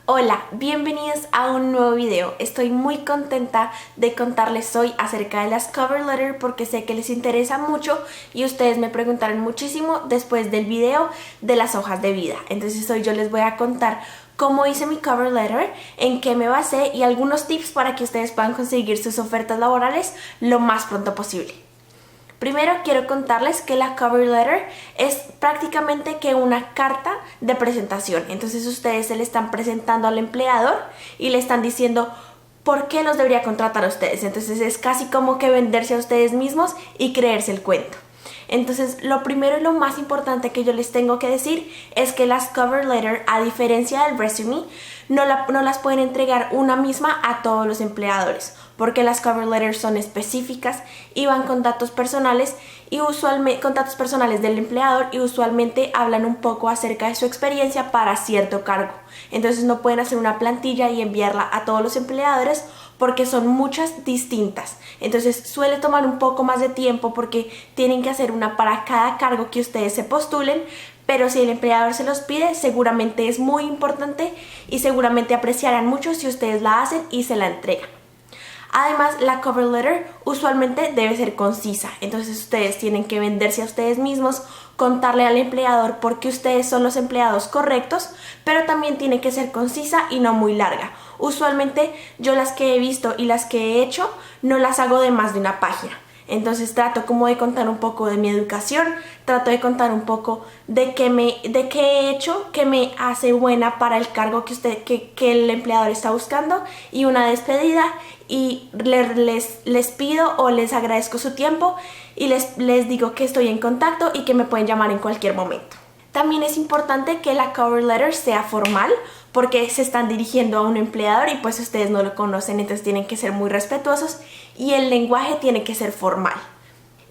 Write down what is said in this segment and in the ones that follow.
Hola, bienvenidos a un nuevo video. Estoy muy contenta de contarles hoy acerca de las cover letter porque sé que les interesa mucho y ustedes me preguntaron muchísimo después del video de las hojas de vida. Entonces hoy yo les voy a contar cómo hice mi cover letter, en qué me basé y algunos tips para que ustedes puedan conseguir sus ofertas laborales lo más pronto posible. Primero quiero contarles que la cover letter es prácticamente que una carta de presentación. Entonces ustedes se le están presentando al empleador y le están diciendo por qué los debería contratar a ustedes. Entonces es casi como que venderse a ustedes mismos y creerse el cuento. Entonces lo primero y lo más importante que yo les tengo que decir es que las cover letter, a diferencia del resume, no las pueden entregar una misma a todos los empleadores, porque las cover letters son específicas y van con datos personales y usualmente con datos personales del empleador y usualmente hablan un poco acerca de su experiencia para cierto cargo. Entonces no pueden hacer una plantilla y enviarla a todos los empleadores porque son muchas distintas. Entonces suele tomar un poco más de tiempo porque tienen que hacer una para cada cargo que ustedes se postulen, pero si el empleador se los pide, seguramente es muy importante y seguramente apreciarán mucho si ustedes la hacen y se la entregan. Además, la cover letter usualmente debe ser concisa, entonces ustedes tienen que venderse a ustedes mismos, contarle al empleador por qué ustedes son los empleados correctos, pero también tiene que ser concisa y no muy larga. Usualmente yo las que he visto y las que he hecho no las hago de más de una página. Entonces trato como de contar un poco de mi educación, trato de contar un poco de qué he hecho que me hace buena para el cargo que el empleador está buscando y una despedida y les pido o les agradezco su tiempo y les digo que estoy en contacto y que me pueden llamar en cualquier momento. También es importante que la cover letter sea formal porque se están dirigiendo a un empleador y pues ustedes no lo conocen, entonces tienen que ser muy respetuosos y el lenguaje tiene que ser formal.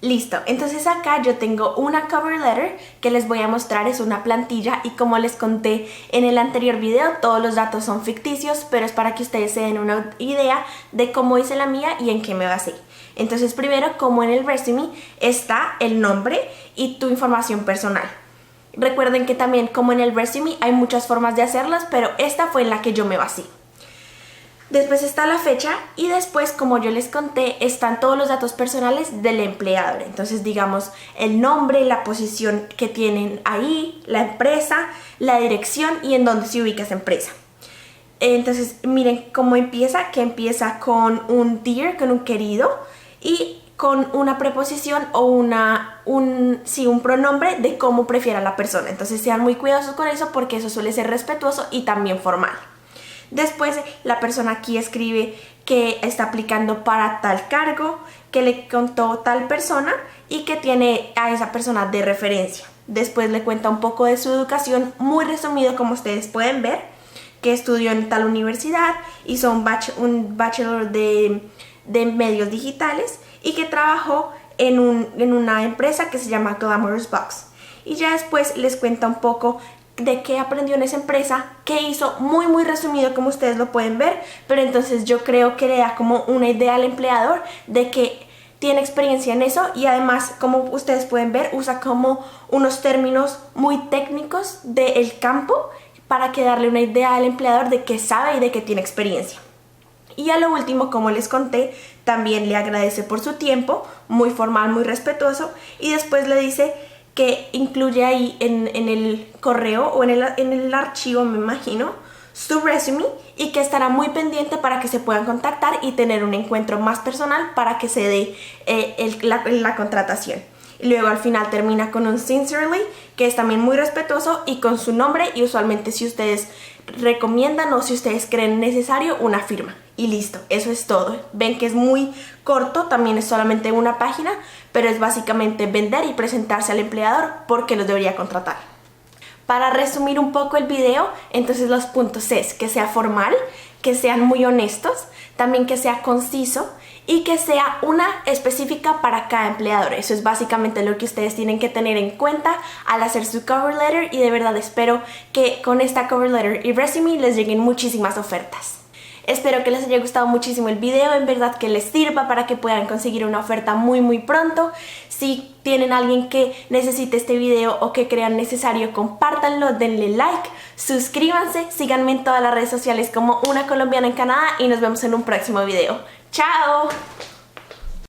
Listo, entonces acá yo tengo una cover letter que les voy a mostrar, es una plantilla y como les conté en el anterior video, todos los datos son ficticios, pero es para que ustedes se den una idea de cómo hice la mía y en qué me basé. Entonces primero, como en el resume, está el nombre y tu información personal. Recuerden que también, como en el resume, hay muchas formas de hacerlas, pero esta fue en la que yo me basé. Después está la fecha y después, como yo les conté, están todos los datos personales del empleador. Entonces, digamos, el nombre, la posición que tienen ahí, la empresa, la dirección y en dónde se ubica esa empresa. Entonces, miren cómo empieza, que empieza con un dear, con un querido, y con una preposición o un pronombre de cómo prefiera la persona. Entonces sean muy cuidadosos con eso porque eso suele ser respetuoso y también formal. Después la persona aquí escribe que está aplicando para tal cargo, que le contó tal persona y que tiene a esa persona de referencia. Después le cuenta un poco de su educación, muy resumido como ustedes pueden ver, que estudió en tal universidad, hizo un bachelor de medios digitales y que trabajó en una empresa que se llama Glamorous Box. Y ya después les cuenta un poco de qué aprendió en esa empresa, qué hizo, muy resumido como ustedes lo pueden ver, pero entonces yo creo que le da como una idea al empleador de que tiene experiencia en eso y además, como ustedes pueden ver, usa como unos términos muy técnicos del campo para que darle una idea al empleador de qué sabe y de qué tiene experiencia. Y a lo último, como les conté, también le agradece por su tiempo, muy formal, muy respetuoso, y después le dice que incluye ahí en el correo o en el archivo, me imagino, su resume y que estará muy pendiente para que se puedan contactar y tener un encuentro más personal para que se dé la contratación. Y luego al final termina con un sincerely, que es también muy respetuoso y con su nombre y usualmente si ustedes recomiendan o si ustedes creen necesario una firma. Y listo, eso es todo. Ven que es muy corto, también es solamente una página, pero es básicamente vender y presentarse al empleador porque los debería contratar. Para resumir un poco el video, entonces los puntos es que sea formal, que sean muy honestos, también que sea conciso y que sea una específica para cada empleador. Eso es básicamente lo que ustedes tienen que tener en cuenta al hacer su cover letter y de verdad espero que con esta cover letter y resume les lleguen muchísimas ofertas. Espero que les haya gustado muchísimo el video, en verdad que les sirva para que puedan conseguir una oferta muy pronto. Si tienen alguien que necesite este video o que crean necesario, compártanlo, denle like, suscríbanse, síganme en todas las redes sociales como Una Colombiana en Canadá y nos vemos en un próximo video. ¡Chao!